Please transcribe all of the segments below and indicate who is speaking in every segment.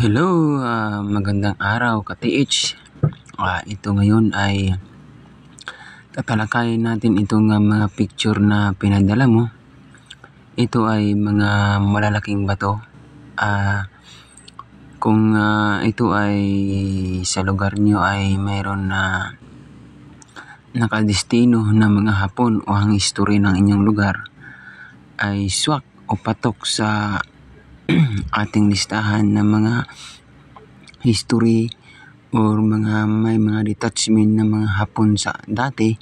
Speaker 1: Hello, magandang araw ka-TH. Ito ngayon ay tatalakayin natin itong mga picture na pinadala mo. Ito ay mga malalaking bato. Kung ito ay sa lugar nyo ay mayroon na nakadestino na mga Hapon o ang history ng inyong lugar, ay swak o patok sa ating listahan ng mga history or may mga detachment ng mga Hapon sa dati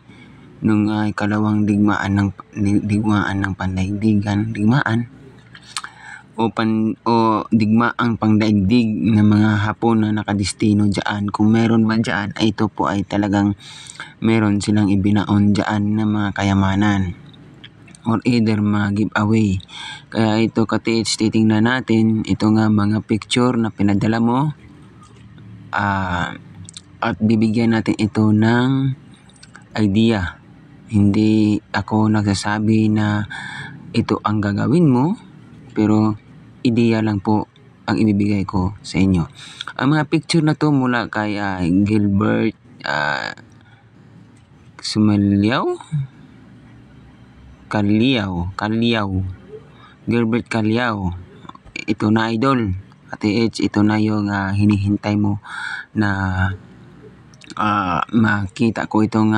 Speaker 1: nung ikalawang digmaan ng pandaigdigan, digmaang pangdaigdig ng mga Hapon na nakadestino diyan. Kung meron man diyan, ay ito po ay talagang meron silang ibinaon diyan ng mga kayamanan or either mga giveaway. Kaya ito ka-TH, titingnan natin ito nga mga picture na pinadala mo, at bibigyan natin ito ng idea. Hindi ako nagsasabi na ito ang gagawin mo, pero ideya lang po ang ibibigay ko sa inyo. Ang mga picture na to mula kay Gilbert Gilbert Calliao. Ito na, idol TH, ito na yung hinihintay mo na makita ko itong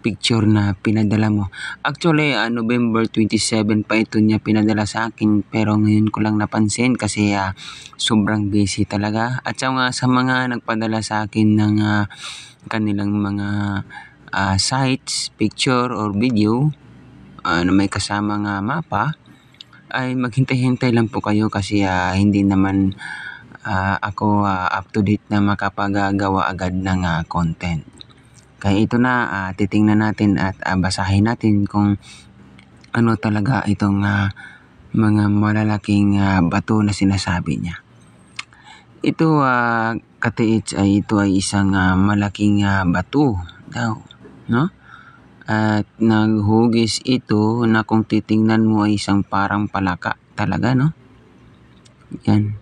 Speaker 1: picture na pinadala mo. Actually, November 27 pa ito niya pinadala sa akin, pero ngayon ko lang napansin kasi sobrang busy talaga. At sa mga nagpadala sa akin ng kanilang mga sites, picture or video na may kasamang mapa, ay maghintay-hintay lang po kayo kasi hindi naman ako up to date na makapagawa agad ng content. Kaya ito na, titingnan natin at basahin natin kung ano talaga itong mga malalaking bato na sinasabi niya. Ito ka-TH ay ito ay isang malaking bato daw, no? At naghugis ito na kung titingnan mo ay isang parang palaka talaga, no? Yan.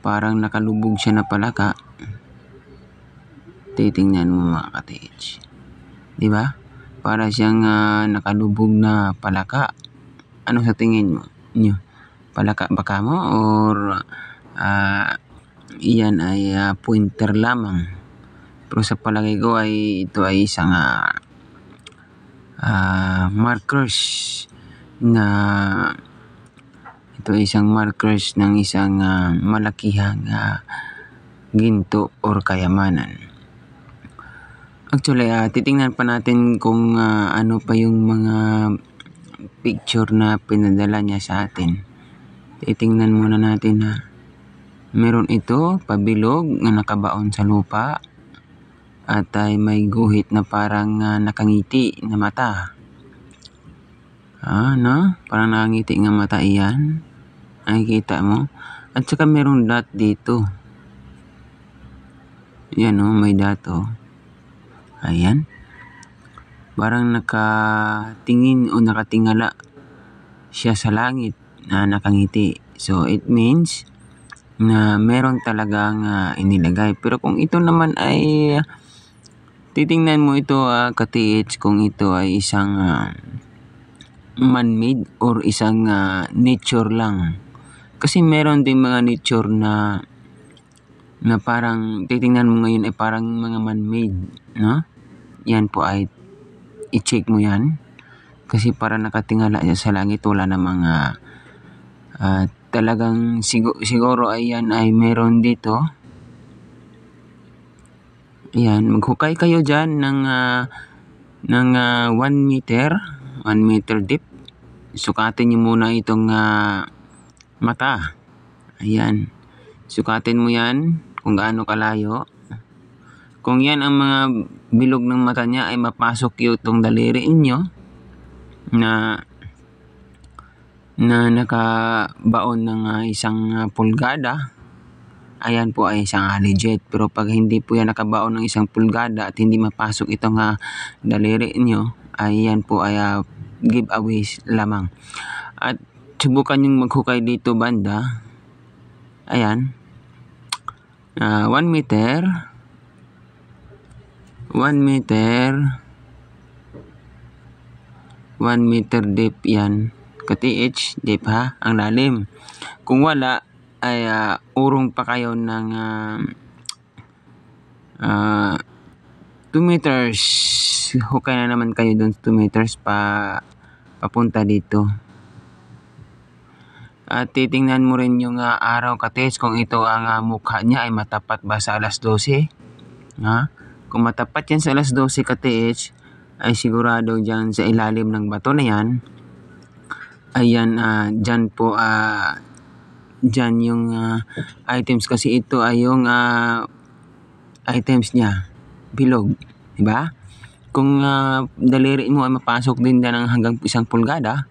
Speaker 1: Parang nakalubog siya na palaka. Titingnan mo mga ka-TH. Di ba? Para siyang nakalubog na palaka. Ano sa tingin mo? Palaka baka mo or iyan ay pointer lamang? Pero sa palagay ko ay ito ay isang markers ng isang malakihang ginto or kayamanan. Actually, titingnan pa natin kung ano pa yung mga picture na pinadala niya sa atin. Titingnan muna natin meron ito pabilog na nakabaon sa lupa at ay may guhit na parang nakangiti na mata. No? Parang nakangiti nga mata iyan. Nakikita mo? At saka merong dot dito. Yan may dot Ayan. Parang nakatingin o nakatingala siya sa langit na nakangiti. So it means na meron talagang inilagay. Pero kung ito naman ay titingnan mo ito ka-TH, kung ito ay isang man-made or isang nature lang. Kasi meron din mga nature na parang titingnan mo ngayon ay parang mga man-made, no? Yan po ay i-check mo yan. Kasi parang nakatingala sa langit, wala namang talagang siguro ay yan ay meron dito. Ayan, maghukay kayo dyan ng 1 meter deep. Sukatin nyo muna itong mata. Ayan. Sukatin mo yan kung gaano kalayo. Kung yan ang mga bilog ng mata niya ay mapasok itong daliri inyo na nakabaon ng isang pulgada, ayan po ay isang legit. Pero pag hindi po yan nakabaon ng 1 pulgada at hindi mapasok itong daliri nyo, ay yan po ay giveaways lamang. At subukan yung maghukay dito banda. Ayan. 1 meter, 1 meter, 1 meter deep yan. Ka-TH, deep ha, ang lalim. Kung wala, ay urong pa kayo ng 2 meters. Hukay na naman kayo doon 2 meters papunta dito. At titingnan mo rin yung araw, ka-TH, kung ito ang mukha niya ay matapat ba sa alas 12. Ha? Kung matapat yan sa alas 12, ka-TH, ay sigurado dyan sa ilalim ng bato na yan. Ayan, dyan po, dyan yung items, kasi ito ay yung items niya, bilog, diba? Kung daliri mo ay mapasok din dyan ng hanggang 1 pulgada,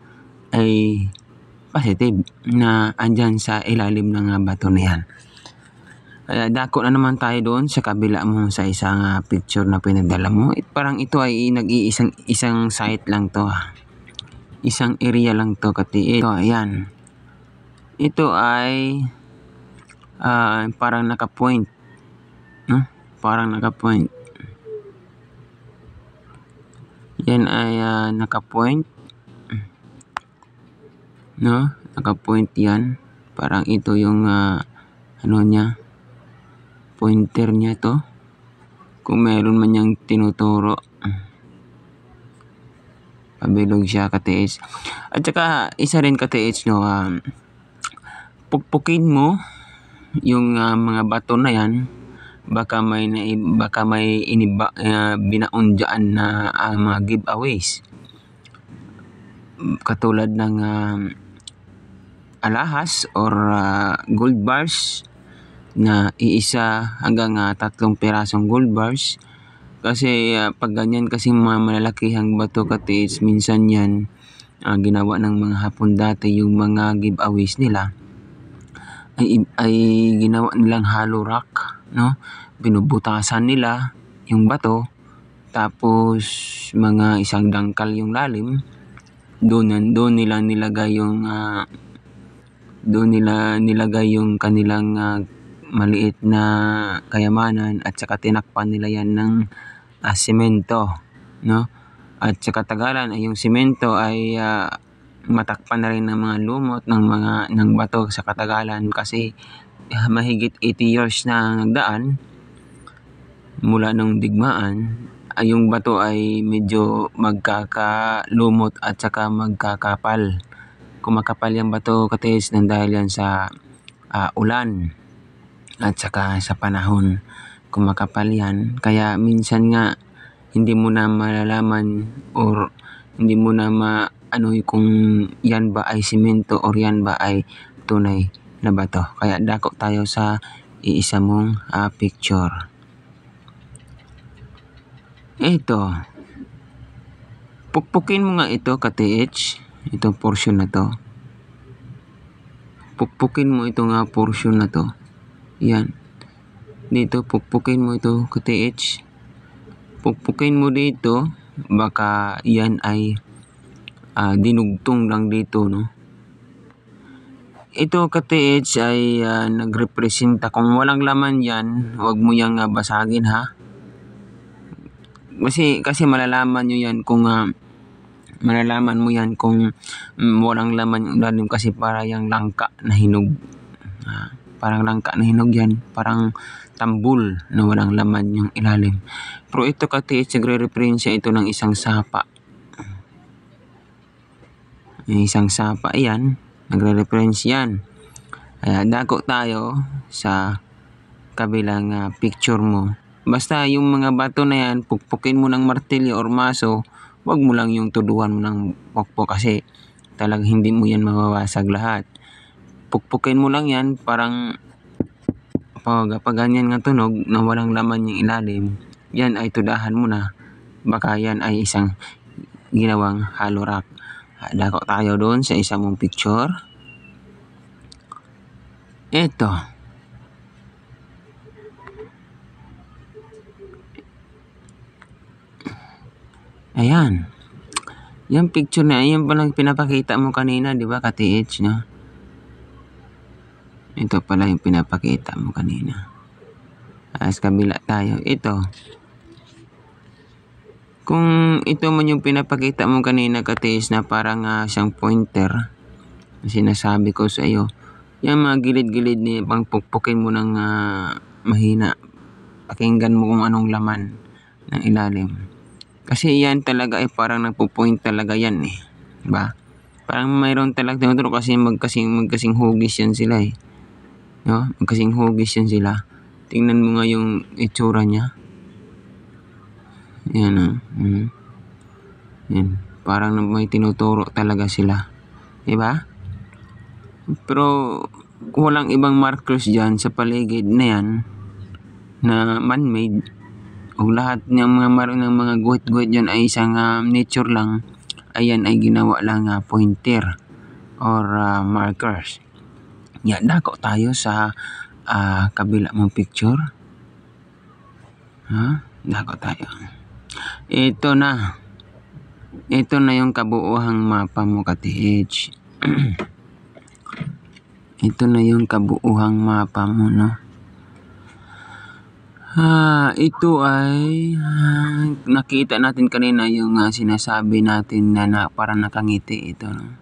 Speaker 1: ay positive na andyan sa ilalim ng bato na yan. Dako na naman tayo doon sa kabila mo sa isang picture na pinadala mo. Parang ito ay isang site lang to. Isang area lang to, kati. Ito, ayan. Ito ay parang naka-point. No? Parang naka-point. Yan ay naka-point. No? Naka-point yan. Parang ito yung ano niya, pointer niya to. Kung meron man niyang tinuturo. Pabilog siya, ka-TH. At saka isa rin, ka-TH, no, pukpukin mo yung mga bato na yan. Baka may binaon dyan na mga giveaways. Katulad ng alahas or gold bars na iisa hanggang 3 pirasong gold bars. Kasi pag ganyan kasi mga malalakihang bato, ka-TH, minsan yan ginawa ng mga Hapon dati, yung mga giveaways nila ay ginawa nilang hollow rock, no? Binubutasan nila yung bato, tapos mga 1 dangkal yung lalim. Doon nila nilagay yung kanilang maliit na kayamanan, at saka tinakpan nila yan ng semento, no? At saka tagalan ay yung semento ay matakpan na rin ng mga lumot ng bato sa katagalan, kasi mahigit 80 years na nagdaan mula nung digmaan. Yung bato ay medyo magkakalumot at saka magkakapal. Kumakapal yung bato, ka-TH, nang dahil yan sa ulan at saka sa panahon. Kumakapal yan, kaya minsan nga hindi mo na malalaman or hindi mo na kung yan ba ay simento or yan ba ay tunay na bato. Kaya dako tayo sa iisa mong picture. Ito, pukpukin mo nga ito, ka-TH, itong portion na to. Pukpukin mo ito nga portion na to. Yan. Dito, pukpukin mo ito, ka-TH. Pukpukin mo dito, baka yan ay dinugtong lang dito, no? Ito, ka-TH, ay nagrepresenta. Kung walang laman yan, huwag mo yang basagin, ha? Kasi malalaman nyo yan kung malalaman mo yan kung walang laman yung ilalim, kasi para yung langka na hinog. Parang langka na hinog yan, parang tambul na walang laman yung ilalim. Pero ito, ka-TH, nagre-referensya ito ng isang sapa. Isang sapa yan, nagre-reference yan. Kaya dako tayo sa kabilang picture mo. Basta yung mga bato na yan, pukpukin mo ng martilyo or maso. Huwag mo lang yung tuduhan mo ng pukpok, kasi talagang hindi mo yan mawawasag lahat. Pukpukin mo lang yan, parang pag ganyan nga tunog na walang laman yung ilalim, yan ay tudahan mo na. Baka yan ay isang ginawang hollow rock. Dako tayo doon sa isa mong picture. Ito. Ayan. Yung picture na yan palang pinapakita mo kanina, di ba, ka-TH, no? Ito pala yung pinapakita mo kanina. Sa kabila tayo. Ito. Kung ito man yung pinapakita mo kanina katiis na parang siyang pointer na sinasabi ko sa iyo. Yung mga gilid-gilid ni pangpukpukin mo ng mahina. Pakinggan mo kung anong laman ng ilalim. Kasi yan talaga ay parang nagpo-point talaga yan eh. Diba? Parang mayroon talaga tinuturo kasi magkasing hugis yan sila eh. No? Magkasing hugis yan sila. Tingnan mo nga yung itsura niya. Yan Yan. Parang may tinuturo talaga sila. Diba? Pero walang ibang markers dyan sa paligid na yan na man-made. O lahat ng mga guhit-guhit dyan ay isang nature lang. Ayan ay ginawa lang pointer or markers. Yan, dako tayo sa kabila mong picture. Dako tayo. Ito na yung kabuuhang mapa mo ka-TH. Ito na yung kabuuhang mapa mo, no? Ito ay nakita natin kanina yung sinasabi natin na parang nakangiti ito, no?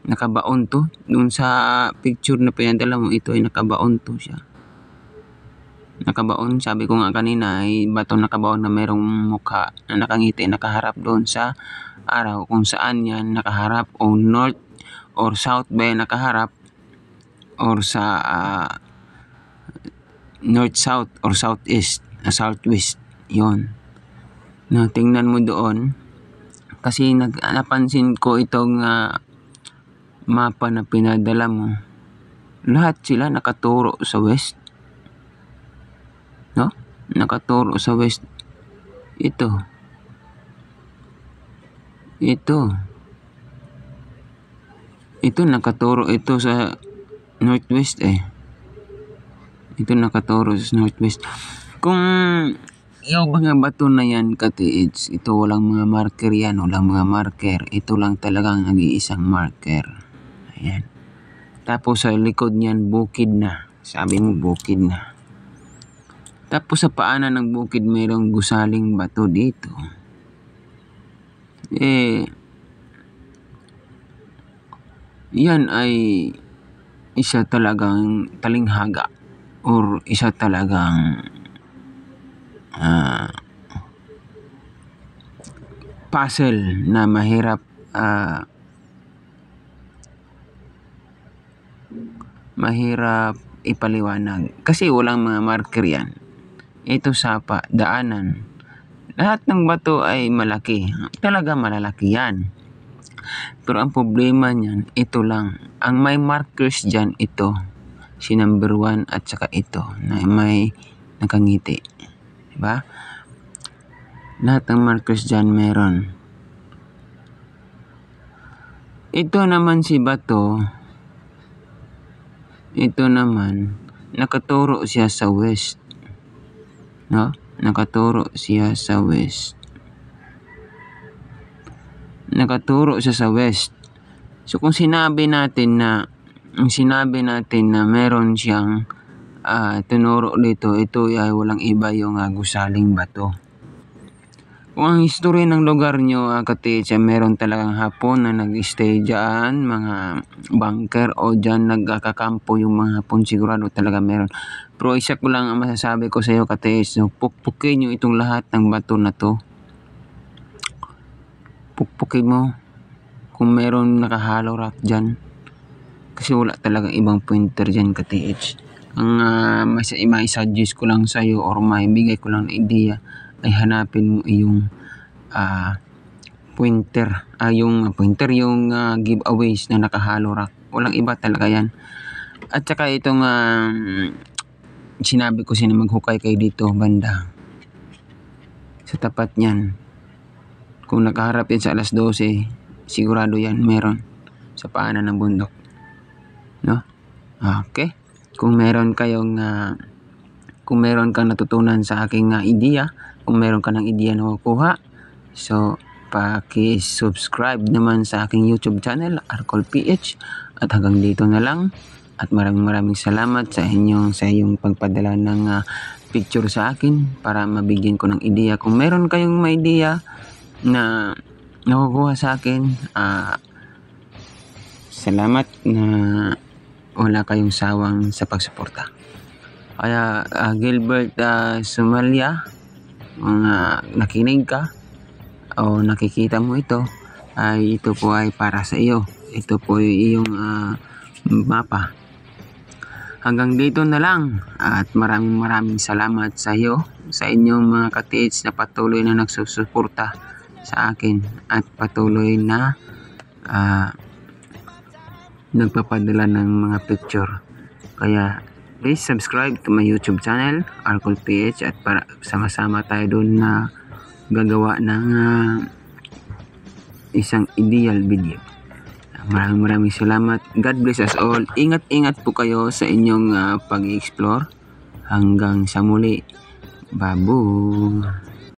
Speaker 1: Nakabaon to. Doon sa picture na pinadala mo, ito ay nakabaon to siya. Nakabaon, sabi ko nga kanina ay bato nakabaon na merong mukha na nakangiti, nakaharap doon sa araw. Kung saan yan nakaharap o north or south ba yan nakaharap or sa north-south or southeast, southwest, yon. No, tingnan mo doon kasi napansin ko itong mapa na pinadala mo. Lahat sila nakaturo sa west. No? Nakaturo sa west. Ito nakaturo ito sa northwest eh. Ito nakaturo sa northwest. Kung yung mga bato na yan ka-TH, ito walang mga marker yan, walang mga marker. Ito lang talagang nag-iisang marker. Ayan. Tapos sa likod niyan bukid na. Sabi mo bukid na. Tapos sa paanan ng bukid mayroong gusaling bato dito. Yan ay isa talagang talinghaga or isa talagang puzzle na mahirap ipaliwanag kasi walang mga marker yan. Ito sapa, daanan. Lahat ng bato ay malaki. Talaga malalaki yan. Pero ang problema niyan, ito lang. Ang may markers dyan, ito. Si number 1 at saka ito na may nakangiti. Diba? Lahat ng markers dyan meron. Ito naman si bato. Ito naman, nakaturo siya sa west. No? Nakaturo siya sa west. Nakaturo siya sa west. So kung sinabi natin na meron siyang tinuro dito, ito ay walang iba yung gusaling bato. Kung ang history ng lugar nyo ka-TH, meron talagang Hapon na nag-stay dyan, mga bunker o dyan nagkakampo yung mga Hapon, sigurado talaga meron. Pero isa ko lang ang masasabi ko sa iyo ka-TH, so, pukpukin nyo itong lahat ng bato na to. Pukpukin mo kung meron nakahalo rock dyan. Kasi wala talagang ibang pointer dyan ka-TH. Ang mai-suggest ko lang sa iyo or maibigay ko lang na idea ay hanapin mo yung pointer. Yung giveaways na nakahalo rock. Walang iba talaga yan. At saka itong sinabi ko sino maghukay kayo dito banda. Sa tapat niyan. Kung nakaharap yan sa alas 12, sigurado yan meron sa paanan ng bundok. No? Okay. Kung meron kang natutunan sa aking idea, kung meron ka ng idea na makukuha, so paki-subscribe naman sa aking YouTube channel, Arcol PH. At hanggang dito na lang. At maraming salamat sa iyong pagpadala ng picture sa akin para mabigyan ko ng ideya. Kung meron kayong may ideya na nakukuha sa akin, salamat na wala kayong sawang sa pagsuporta. Kaya Gilbert Somalia, mga nakinig ka o nakikita mo ito, ito po ay para sa iyo. Ito po ay iyong mapa. Hanggang dito na lang at maraming salamat sa iyo, sa inyong mga ka-TH na patuloy na nagsusuporta sa akin at patuloy na nagpapadala ng mga picture. Kaya please subscribe to my YouTube channel, Arcol PH, at para sama-sama tayo doon na gagawa ng isang ideal video. Maraming salamat. God bless us all. Ingat po kayo sa inyong pag-explore. Hanggang sa muli. Babu.